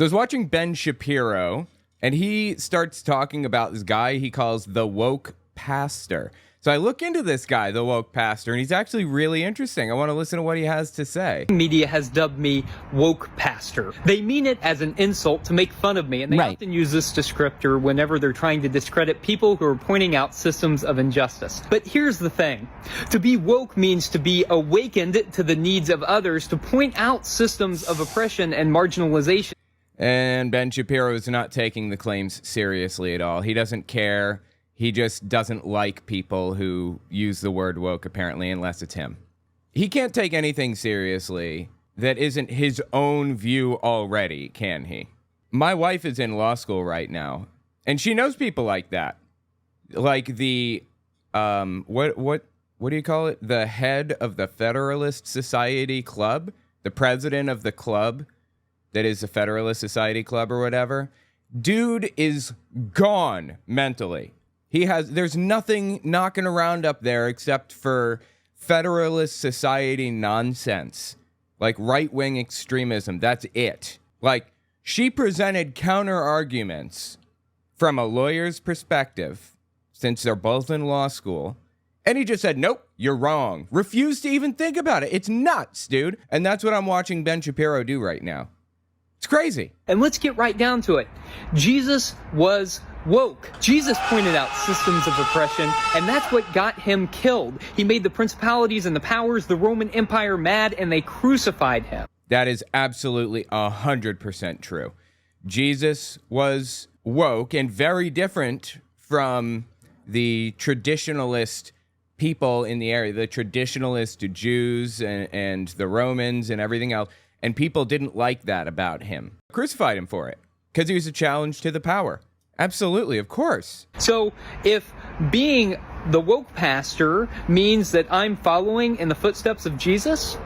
So I was watching Ben Shapiro, and he starts talking about this guy he calls the woke pastor. So I look into this guy, the woke pastor, and he's actually really interesting. I want to listen to what he has to say. Media has dubbed me woke pastor. They mean it as an insult to make fun of me, and they often use this descriptor whenever they're trying to discredit people who are pointing out systems of injustice. But here's the thing. To be woke means to be awakened to the needs of others, to point out systems of oppression and marginalization. And Ben Shapiro is not taking the claims seriously at all. He doesn't care. He just doesn't like people who use the word woke, apparently, unless it's him. He can't take anything seriously that isn't his own view already, can he? My wife is in law school right now, and she knows people like that. Like the, what do you call it? The head of the Federalist Society Club, the president of the club that is the Federalist Society Club or whatever. Dude is gone mentally. There's nothing knocking around up there except for Federalist Society nonsense. Like right-wing extremism. That's it. Like, she presented counter-arguments from a lawyer's perspective, since they're both in law school, and he just said, nope, you're wrong. Refused to even think about it. It's nuts, dude. And that's what I'm watching Ben Shapiro do right now. It's crazy. And let's get right down to it. Jesus was woke. Jesus pointed out systems of oppression, and that's what got him killed. He made the principalities and the powers, the Roman Empire mad, and they crucified him. That is absolutely 100% true. Jesus was woke and very different from the traditionalist people in the area, the traditionalist Jews and the Romans and everything else. And people didn't like that about him. Crucified him for it because he was a challenge to the power. Absolutely, of course. So if being the woke pastor means that I'm following in the footsteps of Jesus,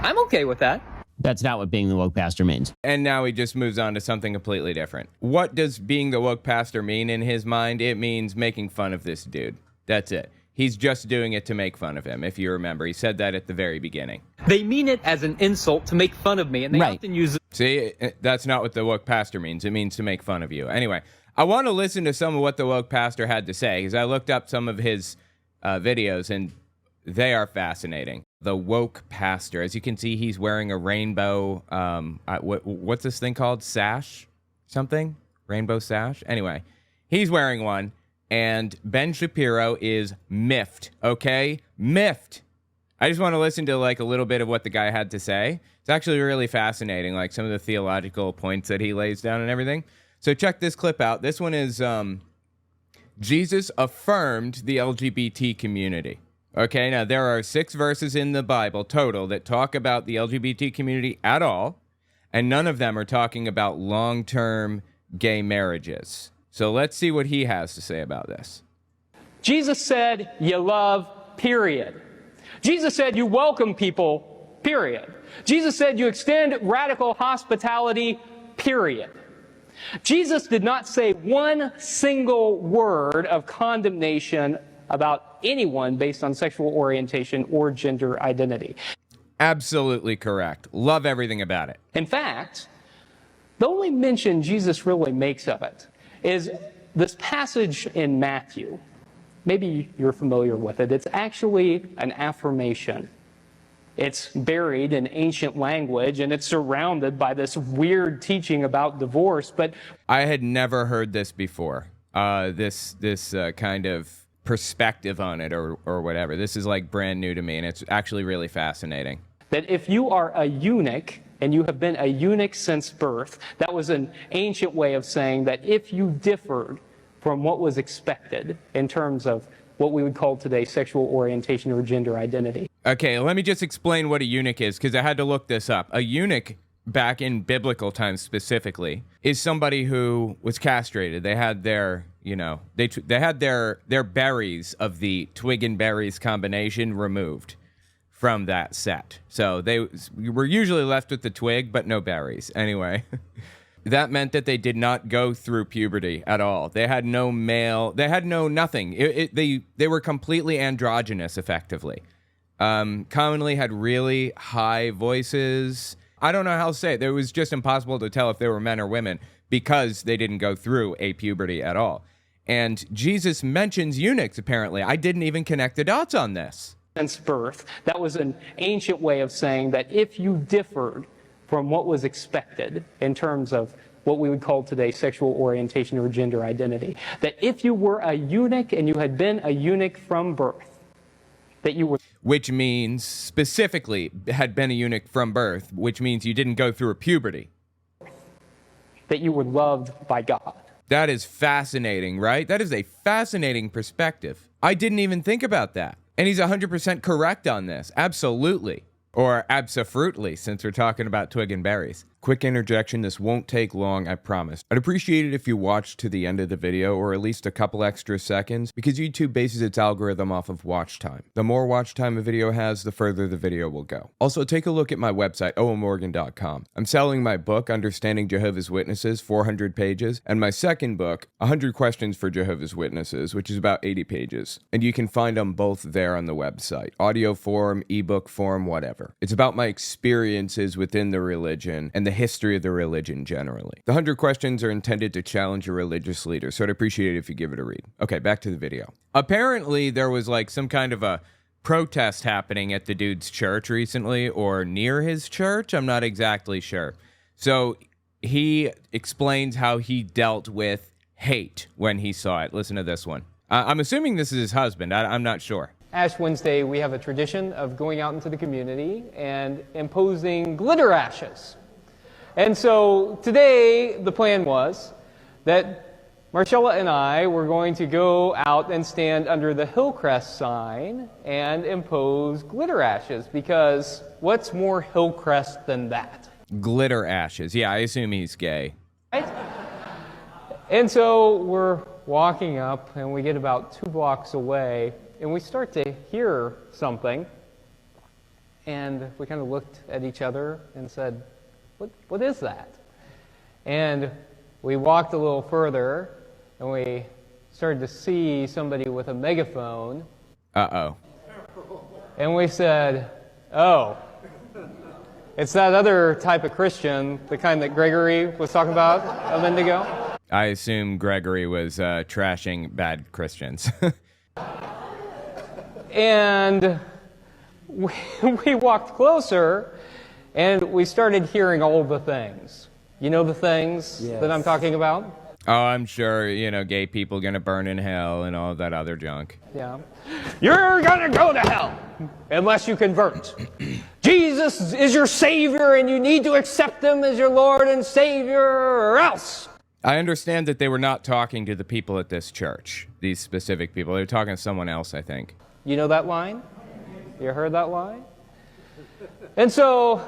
I'm okay with that. That's not what being the woke pastor means. And now he just moves on to something completely different. What does being the woke pastor mean in his mind? It means making fun of this dude. That's it. He's just doing it to make fun of him, if you remember. He said that at the very beginning. They mean it as an insult to make fun of me, and they often use it. See, that's not what the woke pastor means. It means to make fun of you. Anyway, I want to listen to some of what the woke pastor had to say, because I looked up some of his videos, and they are fascinating. The woke pastor, as you can see, he's wearing a rainbow, what's this thing called? Sash? Something? Rainbow sash? Anyway, he's wearing one. And Ben Shapiro is miffed, okay? Miffed. I just want to listen to like a little bit of what the guy had to say. It's actually really fascinating, like some of the theological points that he lays down and everything. So check this clip out. This one is Jesus affirmed the LGBT community. Okay, now there are 6 verses in the Bible total that talk about the LGBT community at all, and none of them are talking about long-term gay marriages. So let's see what he has to say about this. Jesus said, you love, period. Jesus said, you welcome people, period. Jesus said, you extend radical hospitality, period. Jesus did not say one single word of condemnation about anyone based on sexual orientation or gender identity. Absolutely correct. Love everything about it. In fact, the only mention Jesus really makes of it is this passage in Matthew. Maybe you're familiar with it. It's actually an affirmation. It's buried in ancient language, and it's surrounded by this weird teaching about divorce. But I had never heard this before. This kind of perspective on it, or whatever. This is like brand new to me, and it's actually really fascinating. That if you are a eunuch, and you have been a eunuch since birth, that was an ancient way of saying that if you differed from what was expected in terms of what we would call today sexual orientation or gender identity. Okay, let me just explain what a eunuch is, because I had to look this up. A eunuch, back in biblical times specifically, is somebody who was castrated. They had their, they had their berries of the twig and berries combination removed from that set. So they were usually left with the twig, but no berries. Anyway, that meant that they did not go through puberty at all. They had no male, they had no nothing. They were completely androgynous, effectively. Commonly had really high voices I don't know how to say it. It was just impossible to tell if they were men or women because they didn't go through a puberty at all. And Jesus mentions eunuchs, apparently. I didn't even connect the dots on this. Since birth, that was an ancient way of saying that if you differed from what was expected in terms of what we would call today sexual orientation or gender identity, that if you were a eunuch and you had been a eunuch from birth, that you were... Which means, specifically, had been a eunuch from birth, which means you didn't go through a puberty. That you were loved by God. That is fascinating, right? That is a fascinating perspective. I didn't even think about that. And he's 100% correct on this. Absolutely. Or abso-fruitly, since we're talking about twig and berries. Quick interjection, this won't take long, I promise. I'd appreciate it if you watched to the end of the video, or at least a couple extra seconds, because YouTube bases its algorithm off of watch time. The more watch time a video has, the further the video will go. Also, take a look at my website, owenmorgan.com. I'm selling my book, Understanding Jehovah's Witnesses, 400 pages, and my second book, 100 Questions for Jehovah's Witnesses, which is about 80 pages. And you can find them both there on the website. Audio form, ebook form, whatever. It's about my experiences within the religion and the history of the religion generally. The 100 questions are intended to challenge a religious leader, so I'd appreciate it if you give it a read. Okay, back to the video. Apparently, there was like some kind of a protest happening at the dude's church recently, or near his church. I'm not exactly sure. So he explains how he dealt with hate when he saw it. Listen to this one. I'm assuming this is his husband. I'm not sure. Ash Wednesday, we have a tradition of going out into the community and imposing glitter ashes. And so today, the plan was that Marcella and I were going to go out and stand under the Hillcrest sign and impose glitter ashes, because what's more Hillcrest than that? Glitter ashes. Yeah, I assume he's gay. Right? And so we're walking up, and we get about 2 blocks away, and we start to hear something. And we kind of looked at each other and said, What is that? And we walked a little further, and we started to see somebody with a megaphone. Uh-oh. And we said, oh, it's that other type of Christian, the kind that Gregory was talking about a minute ago. I assume Gregory was trashing bad Christians. And we walked closer, and we started hearing all the things. You know the things that I'm talking about? Oh, I'm sure, gay people gonna burn in hell and all that other junk. Yeah. You're gonna go to hell unless you convert. Jesus is your Savior, and you need to accept Him as your Lord and Savior, or else. I understand that they were not talking to the people at this church, these specific people. They were talking to someone else, I think. You know that line? You heard that line? And so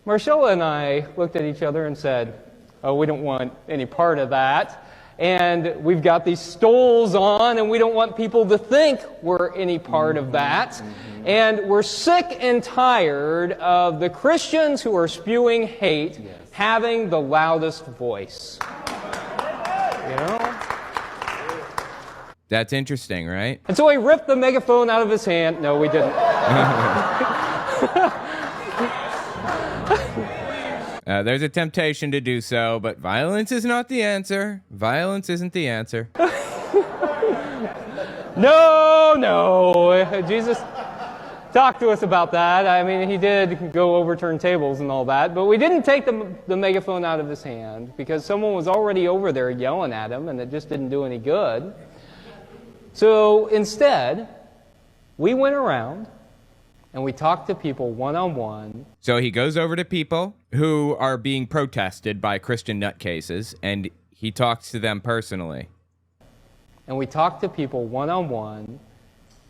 Marcella and I looked at each other and said, oh, we don't want any part of that. And we've got these stoles on, and we don't want people to think we're any part of that. And we're sick and tired of the Christians who are spewing hate having the loudest voice. You know? That's interesting, right? And so he ripped the megaphone out of his hand. No, we didn't. There's a temptation to do so, but violence is not the answer. Violence isn't the answer. No. Jesus talked to us about that. I mean, he did go overturn tables and all that, but we didn't take the megaphone out of his hand because someone was already over there yelling at him, and it just didn't do any good. So instead, we went around and we talked to people one-on-one. So he goes over to people who are being protested by Christian nutcases, and he talks to them personally. And we talked to people one-on-one,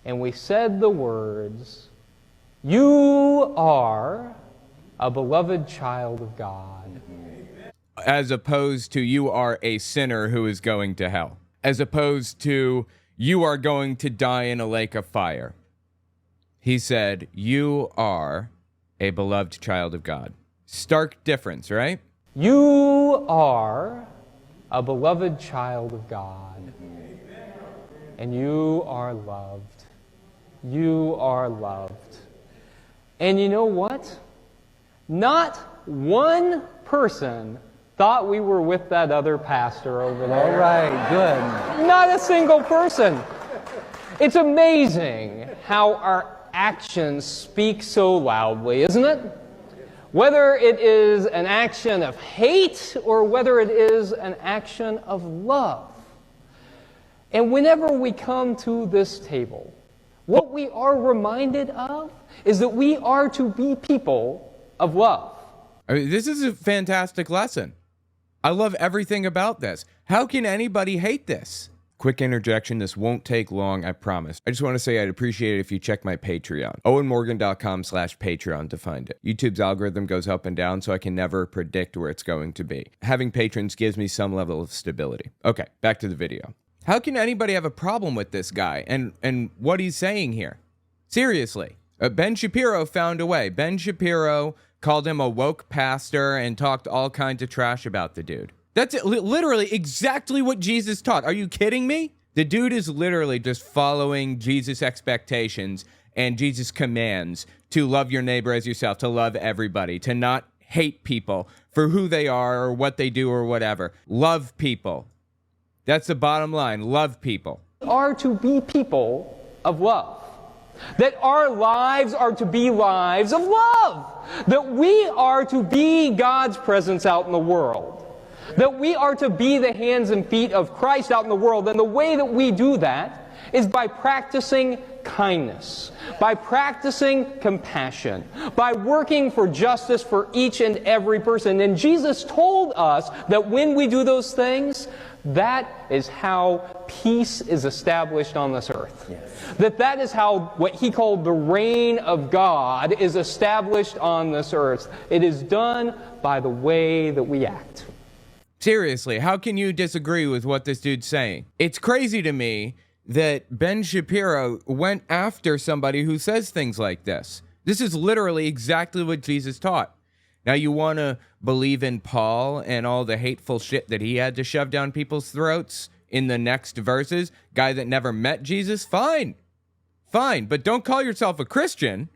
and we said the words, "You are a beloved child of God." As opposed to, "You are a sinner who is going to hell." As opposed to, "You are going to die in a lake of fire." He said, "You are a beloved child of God." Stark difference, right? You are a beloved child of God. And you are loved. You are loved. And you know what? Not one person thought we were with that other pastor over there. All right, good. Not a single person. It's amazing how our actions speak so loudly, isn't it? Whether it is an action of hate or whether it is an action of love. And whenever we come to this table, what we are reminded of is that we are to be people of love. I mean, this is a fantastic lesson. I love everything about this. How can anybody hate this? Quick interjection, this won't take long, I promise. I just want to say I'd appreciate it if you check my Patreon. owenmorgan.com/Patreon to find it. YouTube's algorithm goes up and down, so I can never predict where it's going to be. Having patrons gives me some level of stability. Okay, back to the video. How can anybody have a problem with this guy and what he's saying here? Seriously. Ben Shapiro found a way. Ben Shapiro called him a woke pastor and talked all kinds of trash about the dude. That's literally exactly what Jesus taught. Are you kidding me? The dude is literally just following Jesus' expectations and Jesus' commands to love your neighbor as yourself, to love everybody, to not hate people for who they are or what they do or whatever. Love people. That's the bottom line. Love people. We are to be people of love. That our lives are to be lives of love. That we are to be God's presence out in the world. That we are to be the hands and feet of Christ out in the world. And the way that we do that is by practicing kindness, by practicing compassion, by working for justice for each and every person. And Jesus told us that when we do those things, that is how peace is established on this earth. Yes. That is how what he called the reign of God is established on this earth. It is done by the way that we act. Seriously, how can you disagree with what this dude's saying? It's crazy to me that Ben Shapiro went after somebody who says things like this. This is literally exactly what Jesus taught. Now, you want to believe in Paul and all the hateful shit that he had to shove down people's throats in the next verses? Guy that never met Jesus? Fine. Fine, but don't call yourself a Christian.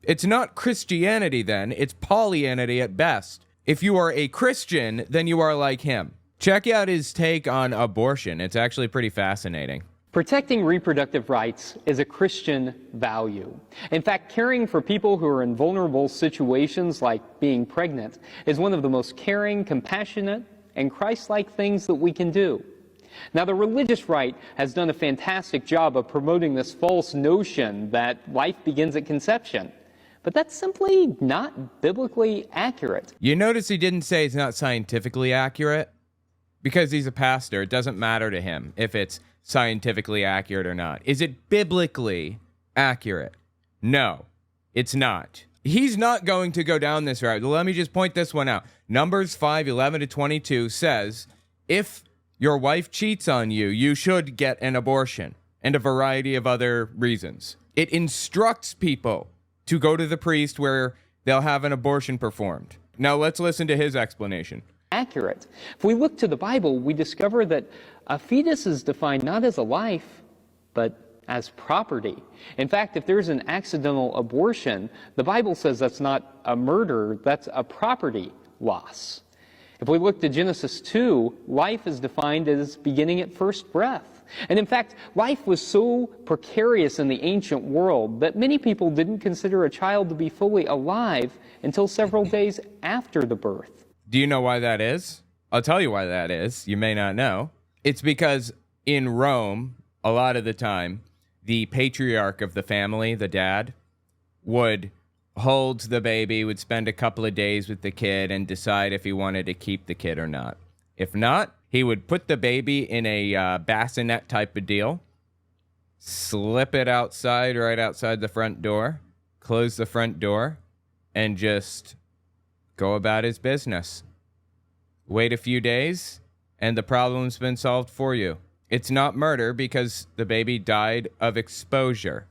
It's not Christianity then, it's Paulianity at best. If you are a Christian, then you are like him. Check out his take on abortion. It's actually pretty fascinating. Protecting reproductive rights is a Christian value. In fact, caring for people who are in vulnerable situations like being pregnant is one of the most caring, compassionate, and Christ-like things that we can do. Now, the religious right has done a fantastic job of promoting this false notion that life begins at conception. But that's simply not biblically accurate. You notice he didn't say it's not scientifically accurate? Because he's a pastor, it doesn't matter to him if it's scientifically accurate or not. Is it biblically accurate? No, it's not. He's not going to go down this route. Let me just point this one out. Numbers 5:11-22 says, if your wife cheats on you, you should get an abortion, and a variety of other reasons. It instructs people to go to the priest where they'll have an abortion performed. Now let's listen to his explanation. Accurate. If we look to the Bible, we discover that a fetus is defined not as a life, but as property. In fact, if there's an accidental abortion, the Bible says that's not a murder, that's a property loss. If we look to Genesis 2, life is defined as beginning at first breath. And in fact, life was so precarious in the ancient world that many people didn't consider a child to be fully alive until several days after the birth. Do you know why that is? I'll tell you why that is. You may not know. It's because in Rome, a lot of the time, the patriarch of the family, the dad, would hold the baby, would spend a couple of days with the kid and decide if he wanted to keep the kid or not. If not, he would put the baby in a bassinet type of deal, slip it outside, right outside the front door, close the front door, and just go about his business. Wait a few days, and the problem's been solved for you. It's not murder because the baby died of exposure.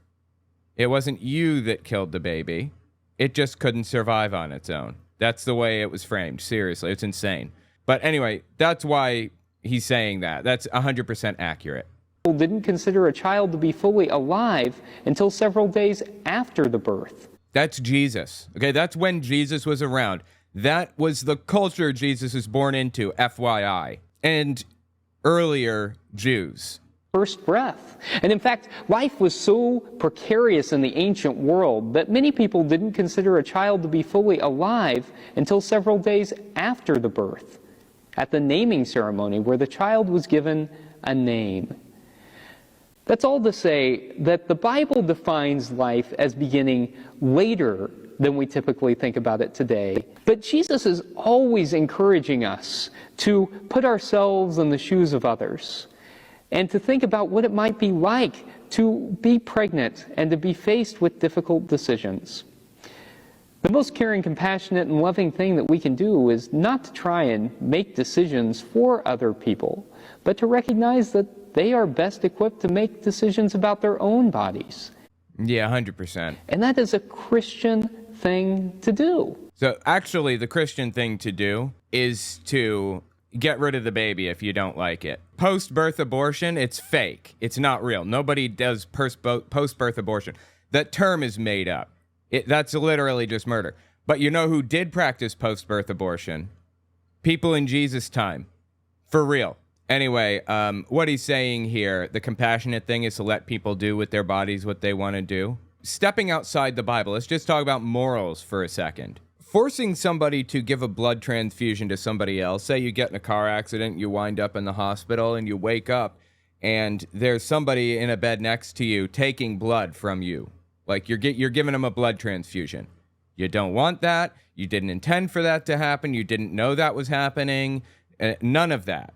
It wasn't you that killed the baby. It just couldn't survive on its own. That's the way it was framed. Seriously, it's insane. But anyway, that's why he's saying that. That's 100% accurate. People didn't consider a child to be fully alive until several days after the birth. That's Jesus. Okay, that's when Jesus was around. That was the culture Jesus was born into, FYI. And earlier Jews. First breath. And in fact, life was so precarious in the ancient world that many people didn't consider a child to be fully alive until several days after the birth, at the naming ceremony where the child was given a name. That's all to say that the Bible defines life as beginning later than we typically think about it today. But Jesus is always encouraging us to put ourselves in the shoes of others and to think about what it might be like to be pregnant and to be faced with difficult decisions. The most caring, compassionate, and loving thing that we can do is not to try and make decisions for other people, but to recognize that they are best equipped to make decisions about their own bodies. Yeah, 100%. And that is a Christian thing to do. So actually, the Christian thing to do is to get rid of the baby if you don't like it. Post-birth abortion, it's fake. It's not real. Nobody does post-birth abortion. That term is made up. That's literally just murder. But you know who did practice post-birth abortion? People in Jesus' time. For real. Anyway, what he's saying here, the compassionate thing is to let people do with their bodies what they want to do. Stepping outside the Bible, let's just talk about morals for a second. Forcing somebody to give a blood transfusion to somebody else, say you get in a car accident, you wind up in the hospital, and you wake up, and there's somebody in a bed next to you taking blood from you. Like, you're giving them a blood transfusion. You don't want that. You didn't intend for that to happen. You didn't know that was happening. None of that.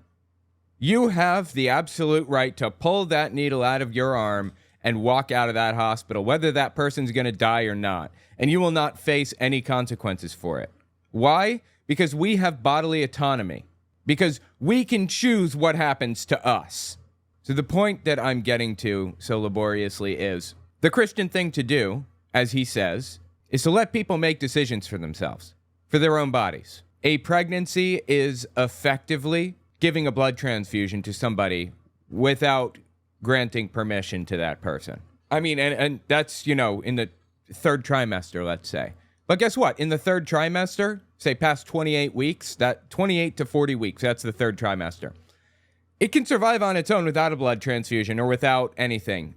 You have the absolute right to pull that needle out of your arm and walk out of that hospital, whether that person's going to die or not. And you will not face any consequences for it. Why? Because we have bodily autonomy. Because we can choose what happens to us. So the point that I'm getting to so laboriously is, the Christian thing to do, as he says, is to let people make decisions for themselves, for their own bodies. A pregnancy is effectively giving a blood transfusion to somebody without granting permission to that person. I mean, and that's, in the third trimester, let's say. But guess what? In the third trimester, say past 28 weeks, that 28 to 40 weeks, that's the third trimester. It can survive on its own without a blood transfusion or without anything.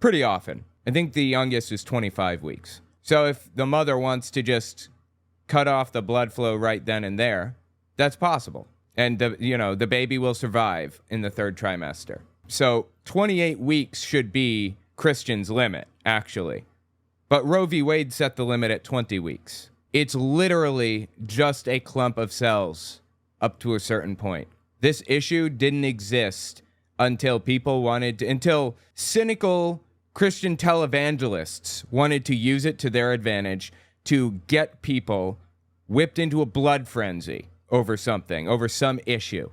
Pretty often. I think the youngest is 25 weeks. So if the mother wants to just cut off the blood flow right then and there, that's possible. And the baby will survive in the third trimester. So 28 weeks should be Christian's limit, actually. But Roe v. Wade set the limit at 20 weeks. It's literally just a clump of cells up to a certain point. This issue didn't exist until until cynical Christian televangelists wanted to use it to their advantage to get people whipped into a blood frenzy over something, over some issue,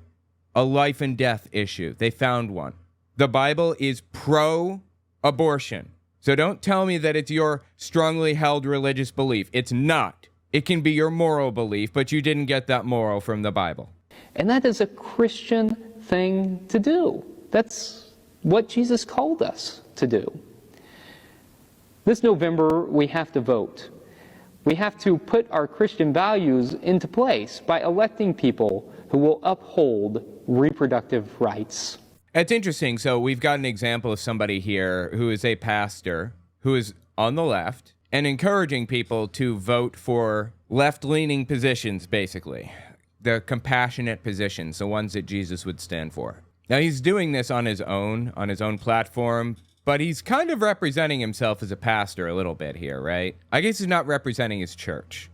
a life and death issue. They found one. The Bible is pro-abortion. So don't tell me that it's your strongly held religious belief. It's not. It can be your moral belief, but you didn't get that moral from the Bible. And that is a Christian thing to do. That's what Jesus called us to do. This November, we have to vote. We have to put our Christian values into place by electing people who will uphold reproductive rights. It's interesting. So we've got an example of somebody here who is a pastor who is on the left and encouraging people to vote for left-leaning positions, basically. The compassionate positions, the ones that Jesus would stand for. Now, he's doing this on his own platform, but he's kind of representing himself as a pastor a little bit here, right? I guess he's not representing his church.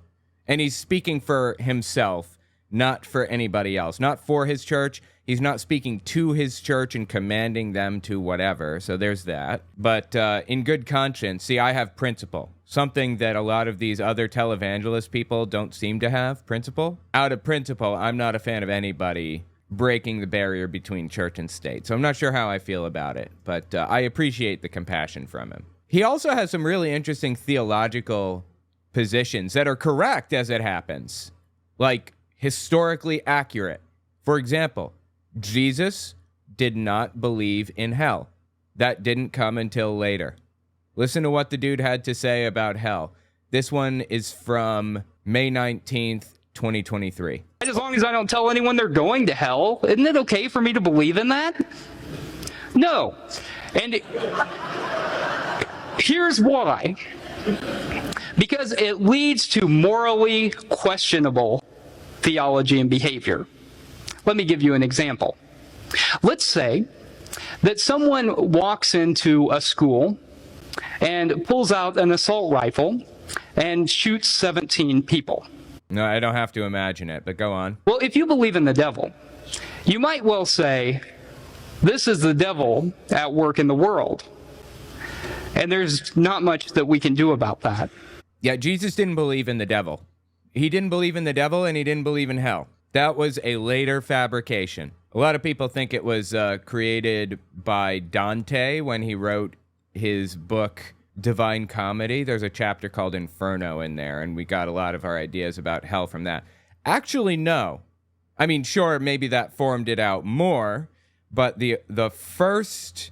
And he's speaking for himself, not for anybody else. Not for his church. He's not speaking to his church and commanding them to whatever. So there's that. But in good conscience, see, I have principle. Something that a lot of these other televangelist people don't seem to have, principle. Out of principle, I'm not a fan of anybody breaking the barrier between church and state. So I'm not sure how I feel about it, but I appreciate the compassion from him. He also has some really interesting theological positions that are correct as it happens, like historically accurate. For example, Jesus did not believe in hell. That didn't come until later. Listen to what the dude had to say about hell. This one is from May 19th, 2023. As long as I don't tell anyone they're going to hell, isn't it okay for me to believe in that? No. And here's why. Because it leads to morally questionable theology and behavior. Let me give you an example. Let's say that someone walks into a school and pulls out an assault rifle and shoots 17 people. No, I don't have to imagine it, but go on. Well, if you believe in the devil, you might well say, this is the devil at work in the world. And there's not much that we can do about that. Yeah, Jesus didn't believe in the devil. He didn't believe in the devil, and he didn't believe in hell. That was a later fabrication. A lot of people think it was created by Dante when he wrote his book, Divine Comedy. There's a chapter called Inferno in there, and we got a lot of our ideas about hell from that. Actually, no. I mean, sure, maybe that formed it out more, but the first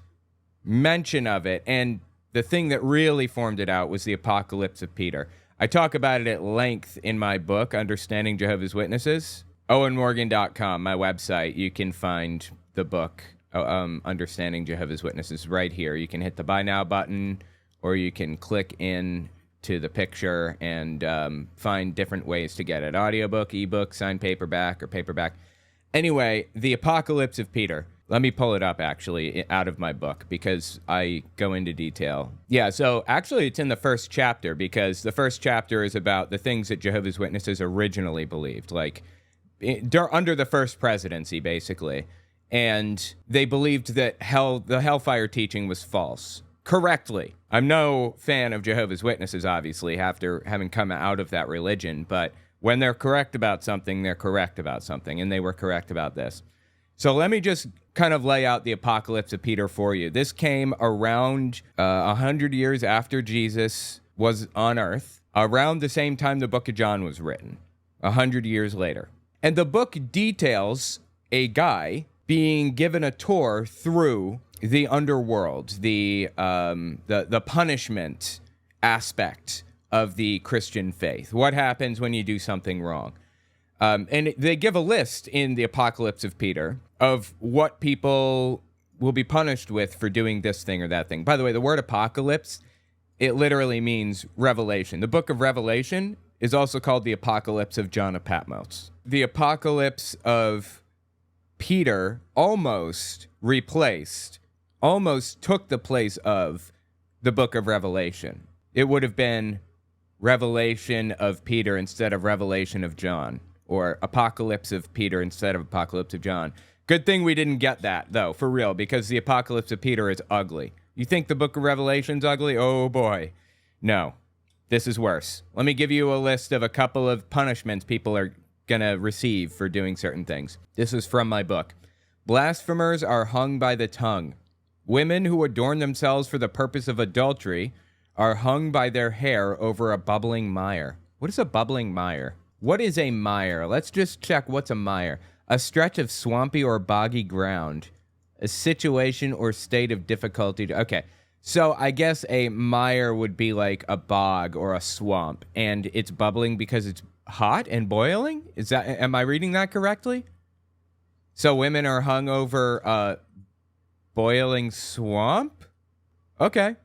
mention of it, and the thing that really formed it out, was the apocalypse of Peter. I talk about it at length in my book, Understanding Jehovah's Witnesses. OwenMorgan.com, my website. You can find the book, Understanding Jehovah's Witnesses, right here. You can hit the Buy Now button, or you can click in to the picture and find different ways to get it. Audiobook, ebook, signed paperback, or paperback. Anyway, the apocalypse of Peter. Let me pull it up, actually, out of my book, because I go into detail. Yeah, so actually it's in the first chapter, because the first chapter is about the things that Jehovah's Witnesses originally believed, like under the first presidency, basically. And they believed that the hellfire teaching was false. Correctly. I'm no fan of Jehovah's Witnesses, obviously, after having come out of that religion, but when they're correct about something, they're correct about something, and they were correct about this. So let me just kind of lay out the apocalypse of Peter for you. This came around 100 years after Jesus was on earth, around the same time the book of John was written, 100 years later. And the book details a guy being given a tour through the underworld, the punishment aspect of the Christian faith. What happens when you do something wrong? And they give a list in the Apocalypse of Peter of what people will be punished with for doing this thing or that thing. By the way, the word apocalypse, it literally means revelation. The book of Revelation is also called the Apocalypse of John of Patmos. The Apocalypse of Peter almost took the place of the book of Revelation. It would have been Revelation of Peter instead of Revelation of John, or Apocalypse of Peter instead of Apocalypse of John. Good thing we didn't get that, though, for real, because the Apocalypse of Peter is ugly. You think the book of Revelation's ugly? Oh, boy. No. This is worse. Let me give you a list of a couple of punishments people are going to receive for doing certain things. This is from my book. Blasphemers are hung by the tongue. Women who adorn themselves for the purpose of adultery are hung by their hair over a bubbling mire. What is a bubbling mire? What is a mire? Let's just check what's a mire. A stretch of swampy or boggy ground. A situation or state of difficulty. Okay, so I guess a mire would be like a bog or a swamp, and it's bubbling because it's hot and boiling? Am I reading that correctly? So women are hung over a boiling swamp? Okay.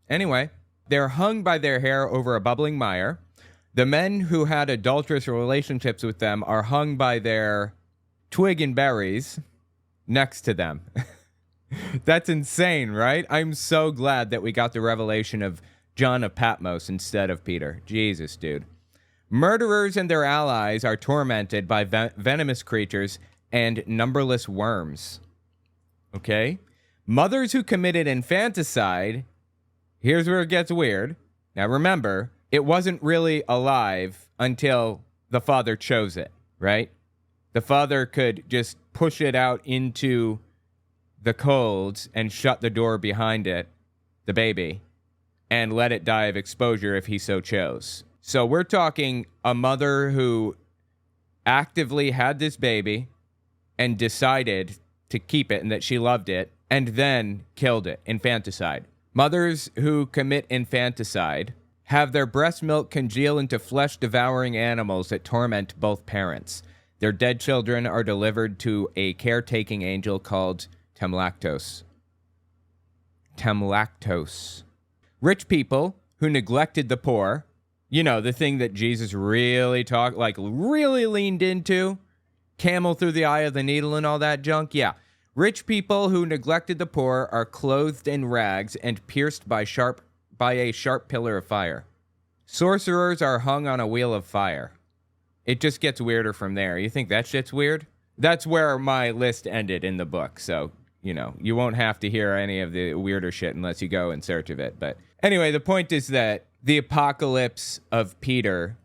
Anyway, they're hung by their hair over a bubbling mire. The men who had adulterous relationships with them are hung by their twig and berries next to them. That's insane, right? I'm so glad that we got the revelation of John of Patmos instead of Peter. Jesus, dude. Murderers and their allies are tormented by venomous creatures and numberless worms. Okay? Mothers who committed infanticide, here's where it gets weird. Now remember, it wasn't really alive until the father chose it, right? The father could just push it out into the cold and shut the door behind it, the baby, and let it die of exposure if he so chose. So we're talking a mother who actively had this baby and decided to keep it and that she loved it, and then killed it, infanticide. Mothers who commit infanticide have their breast milk congeal into flesh-devouring animals that torment both parents. Their dead children are delivered to a caretaking angel called Temlactos. Temlactos. Rich people who neglected the poor, you know, the thing that Jesus really really leaned into, camel through the eye of the needle and all that junk, yeah. Rich people who neglected the poor are clothed in rags and pierced by a sharp pillar of fire. Sorcerers are hung on a wheel of fire. It just gets weirder from there. You think that shit's weird? That's where my list ended in the book, so, you know, you won't have to hear any of the weirder shit unless you go in search of it. But anyway, the point is that the apocalypse of Peter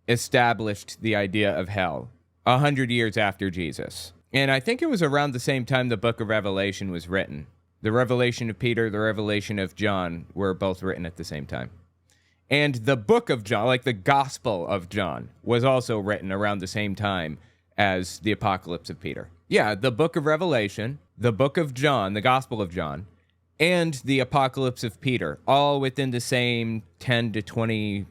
established the idea of hell 100 years after Jesus. And I think it was around the same time the book of Revelation was written. The Revelation of Peter, the Revelation of John were both written at the same time. And the book of John, like the Gospel of John, was also written around the same time as the Apocalypse of Peter. Yeah, the book of Revelation, the book of John, the Gospel of John, and the Apocalypse of Peter, all within the same 10 to 20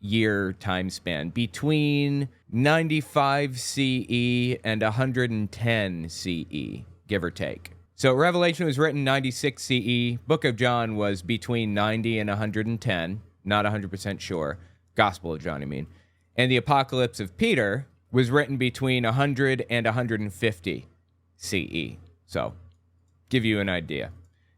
year time span, between 95 CE and 110 CE, give or take. So Revelation was written 96 CE, Book of John was between 90 and 110, not 100% sure. Gospel of John, I mean. And the Apocalypse of Peter was written between 100 and 150 CE. So, give you an idea.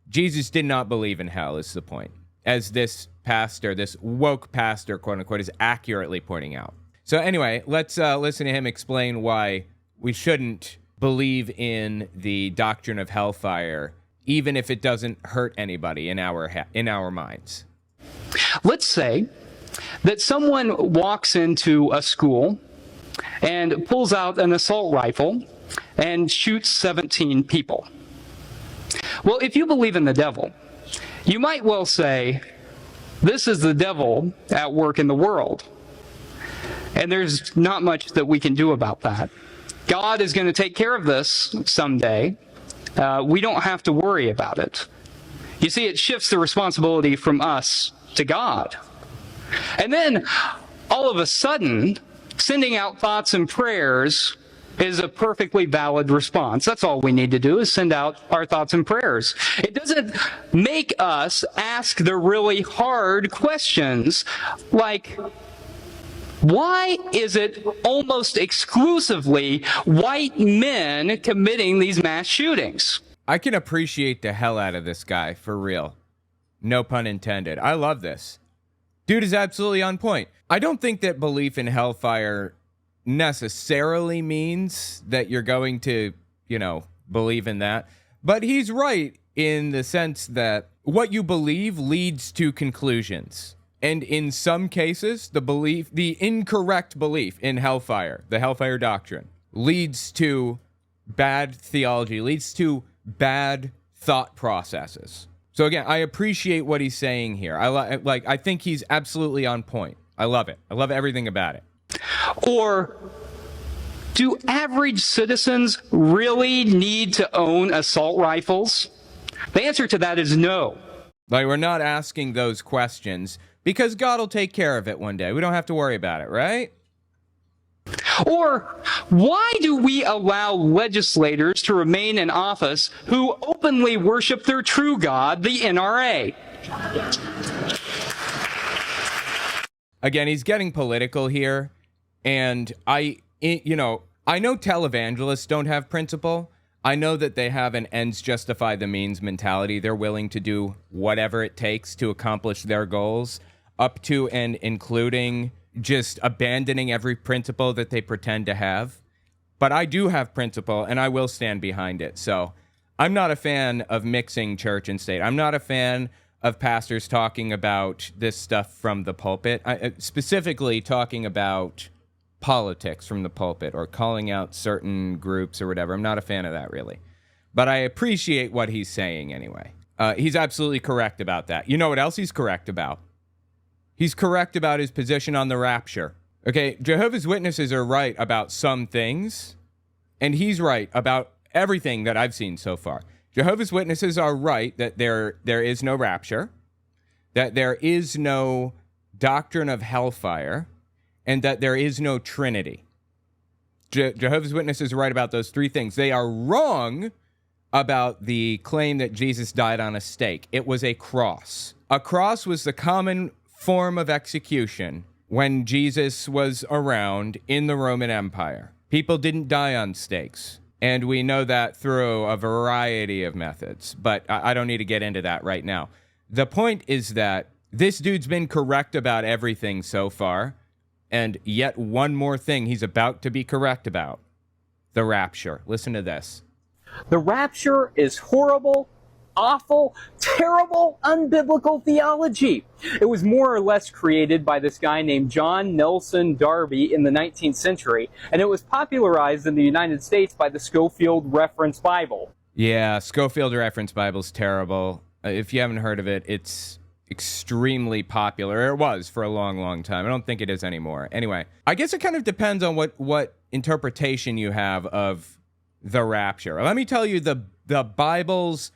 Jesus did not believe in hell, is the point. As this pastor, this woke pastor, quote unquote, is accurately pointing out. So anyway, let's listen to him explain why we shouldn't believe in the doctrine of hellfire, even if it doesn't hurt anybody in our minds. Let's say that someone walks into a school and pulls out an assault rifle and shoots 17 people. Well, if you believe in the devil, you might well say, this is the devil at work in the world. And there's not much that we can do about that. God is going to take care of this someday. We don't have to worry about it. You see, it shifts the responsibility from us to God. And then, all of a sudden, sending out thoughts and prayers is a perfectly valid response. That's all we need to do, is send out our thoughts and prayers. It doesn't make us ask the really hard questions like, why is it almost exclusively white men committing these mass shootings? I can appreciate the hell out of this guy, for real. No pun intended. I love this. Dude is absolutely on point. I don't think that belief in hellfire necessarily means that you're going to, believe in that. But he's right in the sense that what you believe leads to conclusions. And in some cases, the incorrect belief in hellfire, the hellfire doctrine, leads to bad theology, leads to bad thought processes. So again, I appreciate what he's saying here. I think he's absolutely on point. I love it. I love everything about it. Or, do average citizens really need to own assault rifles? The answer to that is no. We're not asking those questions because God will take care of it one day. We don't have to worry about it, right? Or, why do we allow legislators to remain in office who openly worship their true God, the NRA? Again, he's getting political here, and I know televangelists don't have principle. I know that they have an ends justify the means mentality. They're willing to do whatever it takes to accomplish their goals, up to and including just abandoning every principle that they pretend to have. But I do have principle, and I will stand behind it. So I'm not a fan of mixing church and state. I'm not a fan of pastors talking about this stuff from the pulpit, specifically talking about politics from the pulpit or calling out certain groups or whatever. I'm not a fan of that, really. But I appreciate what he's saying anyway. He's absolutely correct about that. You know what else he's correct about? He's correct about his position on the rapture. Okay, Jehovah's Witnesses are right about some things, and he's right about everything that I've seen so far. Jehovah's Witnesses are right that there is no rapture. that there is no doctrine of hellfire, and that there is no Trinity. Jehovah's Witnesses are right about those three things. They are wrong about the claim that Jesus died on a stake. It was a cross. A cross was the common form of execution when Jesus was around in the Roman Empire. People didn't die on stakes, and we know that through a variety of methods, but I don't need to get into that right now. The point is that this dude's been correct about everything so far, and yet one more thing he's about to be correct about: the rapture. Listen to this. The rapture is horrible, awful, terrible, unbiblical theology. It was more or less created by this guy named John Nelson Darby in the 19th century, and it was popularized in the United States by the Scofield Reference Bible. Yeah, Scofield Reference Bible's terrible. If you haven't heard of it, it's extremely popular. It was for a long, long time. I don't think it is anymore. Anyway, I guess it kind of depends on what interpretation you have of the rapture. Let me tell you the Bible's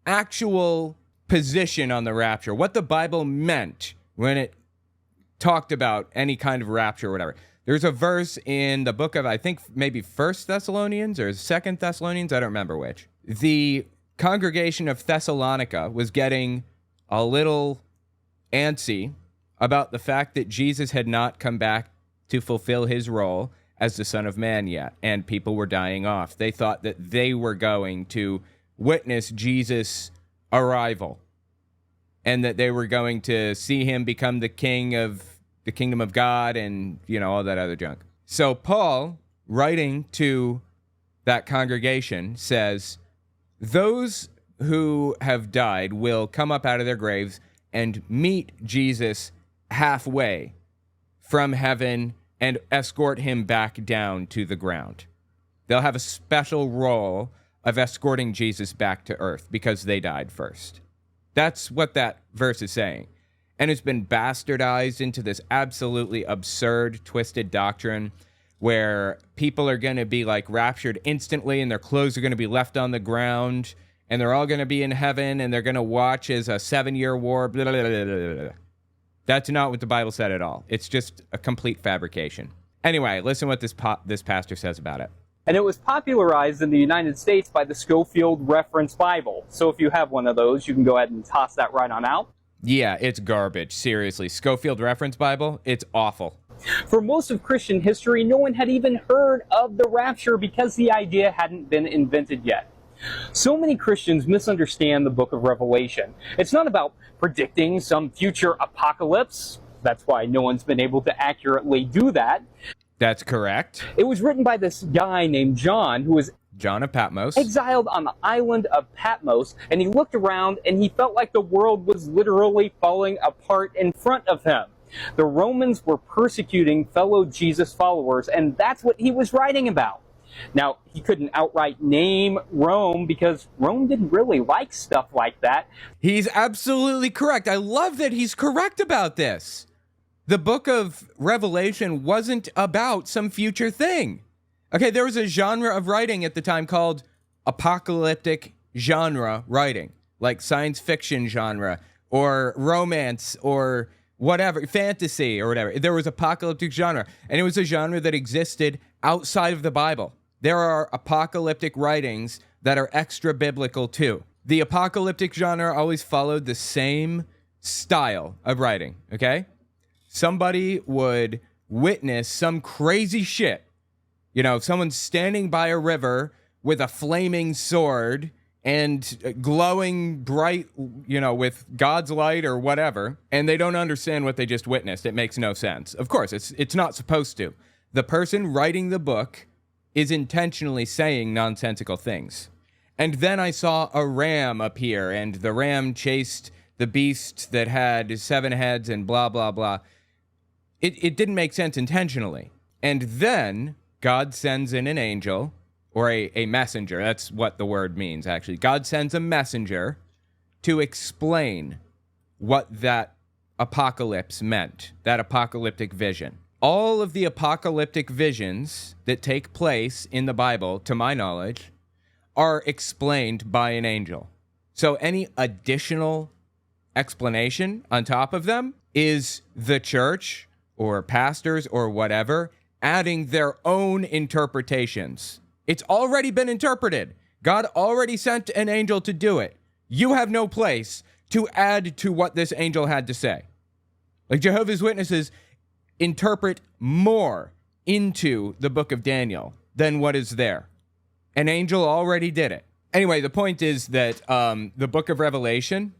actual position on the rapture, what the Bible meant when it talked about any kind of rapture or whatever. There's a verse in the book of, I think, maybe 1 Thessalonians or 2 Thessalonians, I don't remember which. The congregation of Thessalonica was getting a little antsy about the fact that Jesus had not come back to fulfill his role as the Son of Man yet, and people were dying off. They thought that they were going to witness Jesus' arrival, and that they were going to see him become the king of the kingdom of God and, all that other junk. So Paul, writing to that congregation, says, those who have died will come up out of their graves and meet Jesus halfway from heaven and escort him back down to the ground. They'll have a special role of escorting Jesus back to earth because they died first. That's what that verse is saying. And it's been bastardized into this absolutely absurd, twisted doctrine where people are going to be like raptured instantly and their clothes are going to be left on the ground and they're all going to be in heaven and they're going to watch as a 7-year war. Blah, blah, blah, blah, blah. That's not what the Bible said at all. It's just a complete fabrication. Anyway, listen what this pastor says about it. And it was popularized in the United States by the Scofield Reference Bible. So if you have one of those, you can go ahead and toss that right on out. Yeah, it's garbage. Seriously. Scofield Reference Bible, it's awful. For most of Christian history, no one had even heard of the rapture because the idea hadn't been invented yet. So many Christians misunderstand the book of Revelation. It's not about predicting some future apocalypse. That's why no one's been able to accurately do that. That's correct. It was written by this guy named John, who was John of Patmos, exiled on the island of Patmos, and he looked around and he felt like the world was literally falling apart in front of him. The Romans were persecuting fellow Jesus followers, and that's what he was writing about. Now, he couldn't outright name Rome because Rome didn't really like stuff like that. He's absolutely correct. I love that he's correct about this. The book of Revelation wasn't about some future thing. Okay, there was a genre of writing at the time called apocalyptic genre writing, like science fiction genre or romance or whatever, fantasy or whatever. There was apocalyptic genre, and it was a genre that existed outside of the Bible. There are apocalyptic writings that are extra biblical too. The apocalyptic genre always followed the same style of writing, okay? Somebody would witness some crazy shit. Someone's standing by a river with a flaming sword and glowing bright, with God's light or whatever, and they don't understand what they just witnessed. It makes no sense. Of course, it's not supposed to. The person writing the book is intentionally saying nonsensical things. And then I saw a ram appear, and the ram chased the beast that had 7 heads and blah, blah, blah. It didn't make sense intentionally. And then God sends in an angel, or a messenger. That's what the word means, actually. God sends a messenger to explain what that apocalypse meant, that apocalyptic vision. All of the apocalyptic visions that take place in the Bible, to my knowledge, are explained by an angel. So any additional explanation on top of them is the church or pastors or whatever adding their own interpretations. It's already been interpreted. God already sent an angel to do it. You have no place to add to what this angel had to say. Like Jehovah's Witnesses interpret more into the book of Daniel than what is there. An angel already did it. Anyway, the point is that the book of Revelation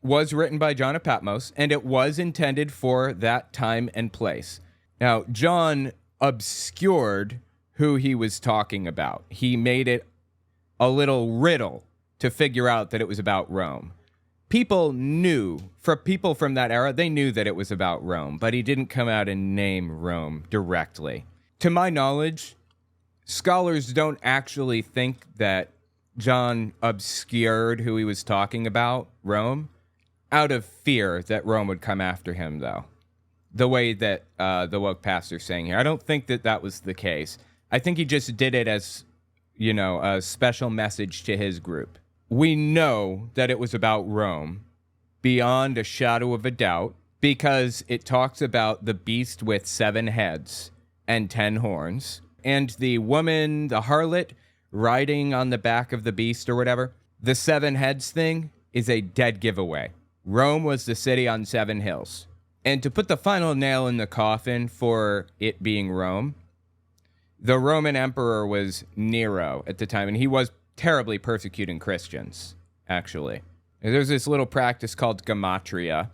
was written by John of Patmos, and it was intended for that time and place. Now, John obscured who he was talking about. He made it a little riddle to figure out that it was about Rome. People from that era, they knew that it was about Rome, but he didn't come out and name Rome directly. To my knowledge, scholars don't actually think that John obscured who he was talking about, Rome, out of fear that Rome would come after him, though. The way that the woke pastor's saying here. I don't think that that was the case. I think he just did it as, a special message to his group. We know that it was about Rome beyond a shadow of a doubt because it talks about the beast with 7 heads and 10 horns and the woman, the harlot, riding on the back of the beast or whatever. The 7 heads thing is a dead giveaway. Rome was the city on 7 hills. And to put the final nail in the coffin for it being Rome, the Roman emperor was Nero at the time, and he was terribly persecuting Christians, actually. There's this little practice called gematria,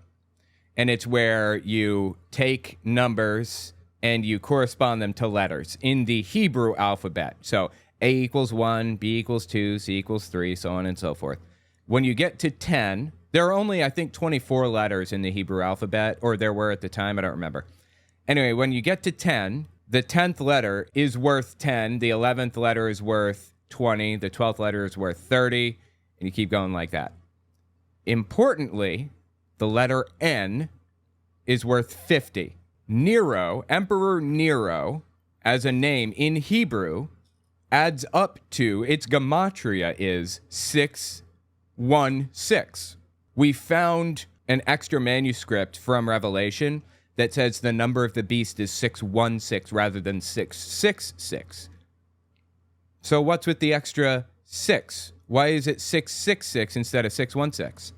and it's where you take numbers and you correspond them to letters in the Hebrew alphabet. So A equals 1, B equals 2, C equals 3, so on and so forth. When you get to 10, there are only, I think, 24 letters in the Hebrew alphabet, or there were at the time, I don't remember. Anyway, when you get to 10, the 10th letter is worth 10, the 11th letter is worth 20, the 12th letter is worth 30, and you keep going like that. Importantly, the letter N is worth 50. Nero, Emperor Nero, as a name in Hebrew, adds up to, its gematria is 616. We found an extra manuscript from Revelation that says the number of the beast is 616 rather than 666. So what's with the extra 6? Why is it 666 instead of 616?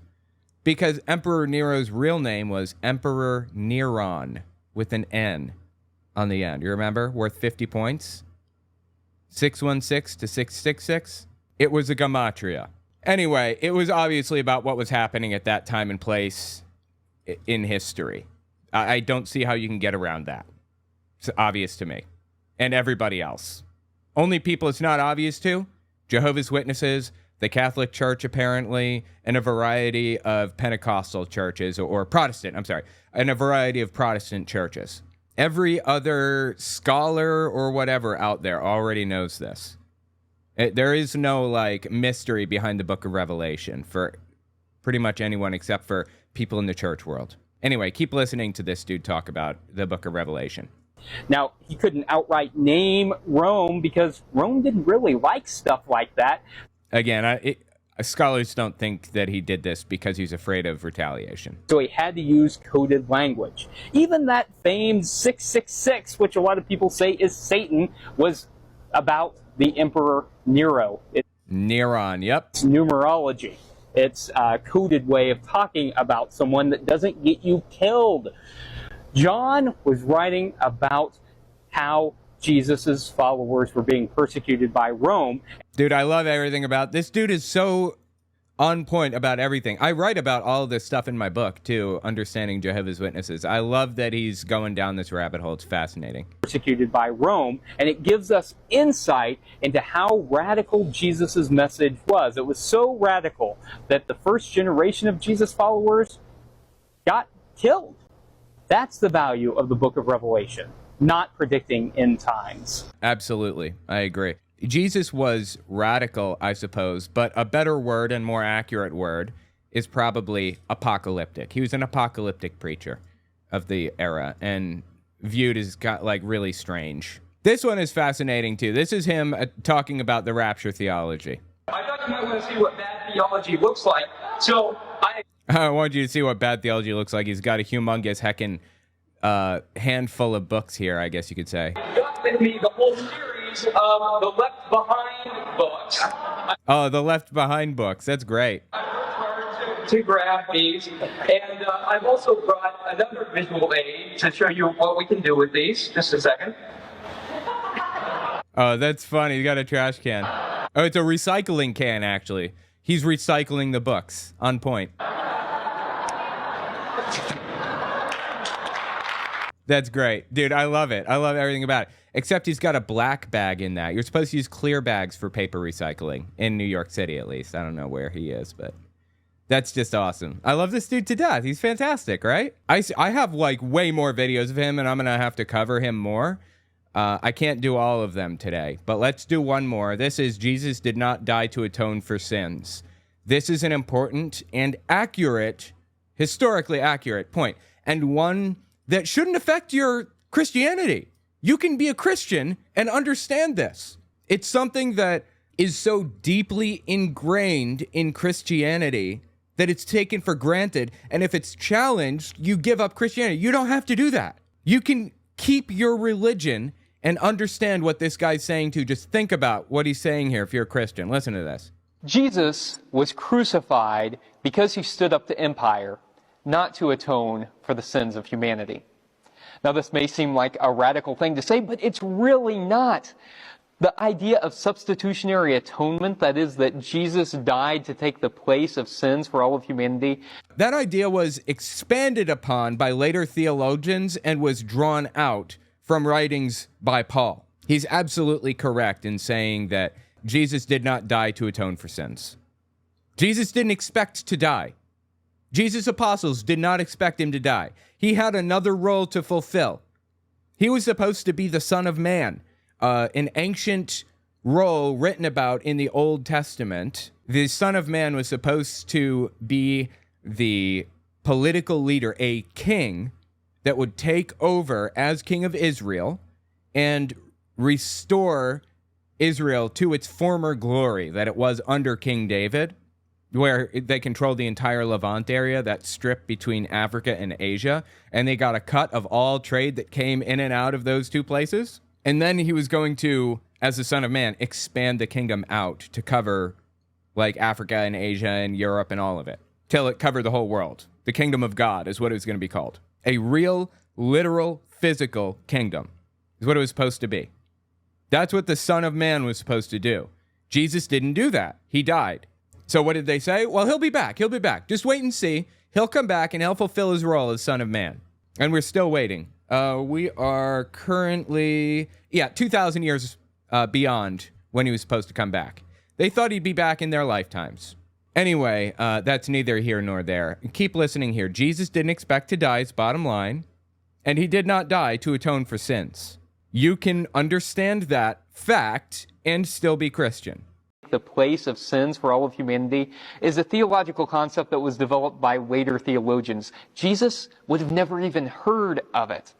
Because Emperor Nero's real name was Emperor Neron with an N on the end. You remember? Worth 50 points. 616 to 666. It was a gematria. Anyway, it was obviously about what was happening at that time and place in history. I don't see how you can get around that. It's obvious to me. And everybody else. Only people it's not obvious to, Jehovah's Witnesses, the Catholic Church apparently, and a variety of Pentecostal churches, or Protestant, and a variety of Protestant churches. Every other scholar or whatever out there already knows this. There is no, mystery behind the book of Revelation for pretty much anyone except for people in the church world. Anyway, keep listening to this dude talk about the book of Revelation. Now, he couldn't outright name Rome because Rome didn't really like stuff like that. Again, scholars don't think that he did this because he's afraid of retaliation. So he had to use coded language. Even that famed 666, which a lot of people say is Satan, was about the Emperor Nero. Neron, yep. It's numerology. It's a coded way of talking about someone that doesn't get you killed. John was writing about how Jesus' followers were being persecuted by Rome. Dude, I love everything about this. Dude is so on point about everything. I write about all of this stuff in my book, too, Understanding Jehovah's Witnesses. I love that he's going down this rabbit hole. It's fascinating. Persecuted by Rome, and it gives us insight into how radical Jesus' message was. It was so radical that the first generation of Jesus followers got killed. That's the value of the book of Revelation, not predicting end times. Absolutely. I agree. Jesus was radical, I suppose, but a better word and more accurate word is probably apocalyptic. He was an apocalyptic preacher of the era and viewed as really strange. This one is fascinating too. This is him talking about the rapture theology. I thought you might want to see what bad theology looks like. So I want you to see what bad theology looks like. He's got a humongous heckin' handful of books here, I guess you could say. Got with me the whole series of the Left Behind books. Oh, the Left Behind books. That's great. To grab these, and I've also brought another visual aid to show you what we can do with these. Just a second. Oh, that's funny. He's got a trash can. Oh, it's a recycling can, actually. He's recycling the books. On point. That's great. Dude, I love it. I love everything about it. Except he's got a black bag in that. You're supposed to use clear bags for paper recycling. In New York City, at least. I don't know where he is, but... That's just awesome. I love this dude to death. He's fantastic, right? I have like way more videos of him, and I'm going to have to cover him more. I can't do all of them today, but let's do one more. This is Jesus did not die to atone for sins. This is an important and accurate, historically accurate point, and one that shouldn't affect your Christianity. You can be a Christian and understand this. It's something that is so deeply ingrained in Christianity that it's taken for granted, and if it's challenged, you give up Christianity. You don't have to do that. You can keep your religion and understand what this guy's saying too. Just think about what he's saying here if you're a Christian. Listen to this. Jesus was crucified because he stood up to empire, not to atone for the sins of humanity. Now, this may seem like a radical thing to say, but it's really not. The idea of substitutionary atonement, that is, that Jesus died to take the place of sins for all of humanity. That idea was expanded upon by later theologians and was drawn out from writings by Paul. He's absolutely correct in saying that Jesus did not die to atone for sins. Jesus didn't expect to die. Jesus' apostles did not expect him to die. He had another role to fulfill. He was supposed to be the Son of Man. An ancient role written about in the Old Testament. The Son of Man was supposed to be the political leader, a king that would take over as king of Israel and restore Israel to its former glory that it was under King David, where they controlled the entire Levant area, that strip between Africa and Asia, and they got a cut of all trade that came in and out of those two places. And then he was going to, as the Son of Man, expand the kingdom out to cover like Africa and Asia and Europe and all of it, till it covered the whole world. The kingdom of God is what it was going to be called. A real, literal, physical kingdom is what it was supposed to be. That's what the Son of Man was supposed to do. Jesus didn't do that. He died. So what did they say? Well, he'll be back. He'll be back. Just wait and see. He'll come back and he'll fulfill his role as Son of Man. And we're still waiting. We are currently, 2,000 years beyond when he was supposed to come back. They thought he'd be back in their lifetimes. Anyway, that's neither here nor there. Keep listening here. Jesus didn't expect to die, is bottom line, and he did not die to atone for sins. You can understand that fact and still be Christian. The place of sins for all of humanity is a theological concept that was developed by later theologians. Jesus would have never even heard of it.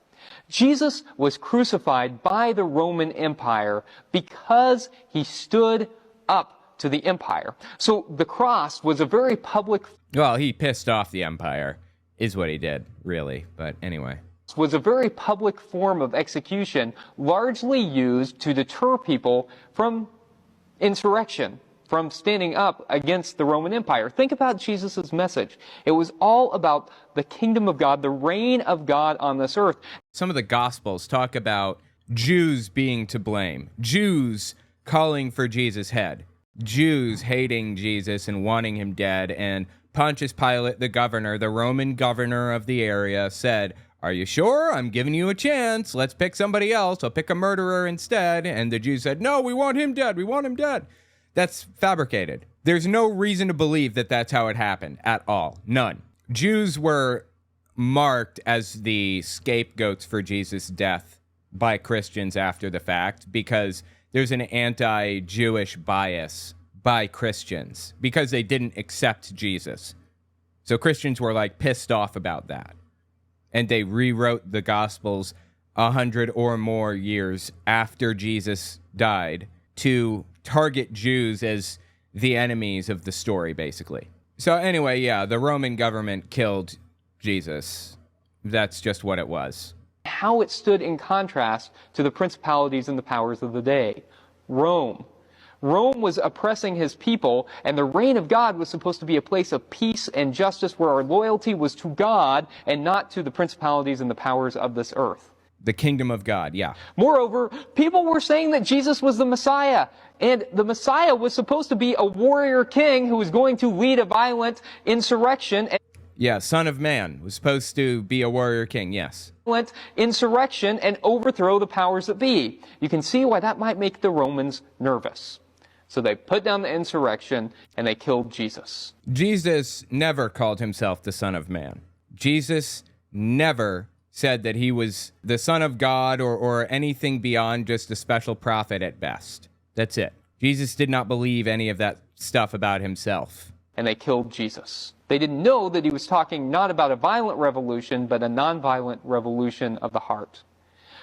Jesus was crucified by the Roman Empire because he stood up to the empire. So the cross was a very public... Well, he pissed off the empire, is what he did, really. But anyway. Was a very public form of execution, largely used to deter people from insurrection, from standing up against the Roman Empire. Think about Jesus' message. It was all about the kingdom of God, the reign of God on this earth. Some of the Gospels talk about Jews being to blame, Jews calling for Jesus' head, Jews hating Jesus and wanting him dead, and Pontius Pilate, the governor, the Roman governor of the area, said, "Are you sure? I'm giving you a chance. Let's pick somebody else. I'll pick a murderer instead." And the Jews said, "No, we want him dead. We want him dead." That's fabricated. There's no reason to believe that that's how it happened at all. None. Jews were marked as the scapegoats for Jesus' death by Christians after the fact because there's an anti-Jewish bias by Christians because they didn't accept Jesus. So Christians were like pissed off about that. And they rewrote the Gospels 100 or more years after Jesus died to target Jews as the enemies of the story, basically. So anyway, yeah, the Roman government killed Jesus. That's just what it was. How it stood in contrast to the principalities and the powers of the day. Rome. Rome was oppressing his people, and the reign of God was supposed to be a place of peace and justice where our loyalty was to God and not to the principalities and the powers of this earth. The kingdom of God, yeah. Moreover, people were saying that Jesus was the Messiah, and the Messiah was supposed to be a warrior king who was going to lead a violent insurrection. Yeah, Son of Man was supposed to be a warrior king, yes. Insurrection and overthrow the powers that be. You can see why that might make the Romans nervous. So they put down the insurrection and they killed Jesus. Jesus never called himself the Son of Man. Jesus never said that he was the Son of God or anything beyond just a special prophet at best. That's it. Jesus did not believe any of that stuff about himself. And they killed Jesus. They didn't know that he was talking not about a violent revolution, but a nonviolent revolution of the heart.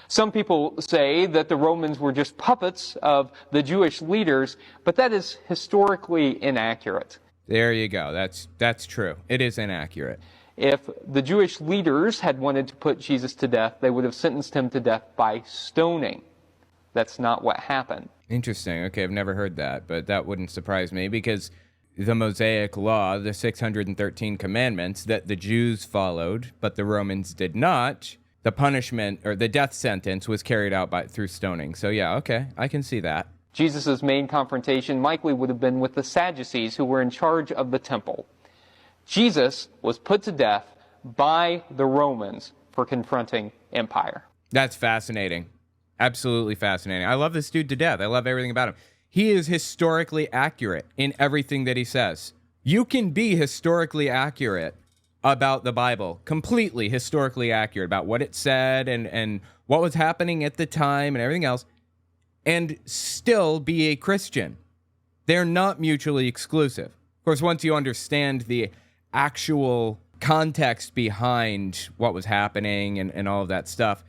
Some people say that the Romans were just puppets of the Jewish leaders, but that is historically inaccurate. There you go. That's true. It is inaccurate. If the Jewish leaders had wanted to put Jesus to death, they would have sentenced him to death by stoning. That's not what happened. Interesting. Okay, I've never heard that, but that wouldn't surprise me because the Mosaic Law, the 613 commandments that the Jews followed, but the Romans did not, the punishment or the death sentence was carried out through stoning. So yeah, okay, I can see that. Jesus' main confrontation likely would have been with the Sadducees who were in charge of the temple. Jesus was put to death by the Romans for confronting empire. That's fascinating. Absolutely fascinating. I love this dude to death. I love everything about him. He is historically accurate in everything that he says. You can be historically accurate about the Bible, completely historically accurate about what it said and what was happening at the time and everything else, and still be a Christian. They're not mutually exclusive. Of course, once you understand the actual context behind what was happening and all of that stuff,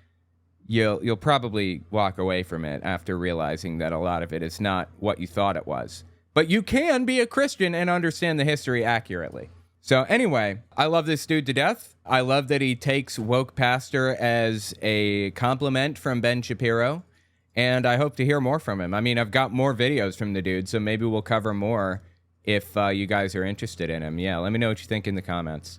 you'll probably walk away from it after realizing that a lot of it is not what you thought it was. But you can be a Christian and understand the history accurately. So anyway, I love this dude to death. I love that he takes woke pastor as a compliment from Ben Shapiro, and I hope to hear more from him. I mean, I've got more videos from the dude, so maybe we'll cover more if you guys are interested in him. Yeah, let me know what you think in the comments.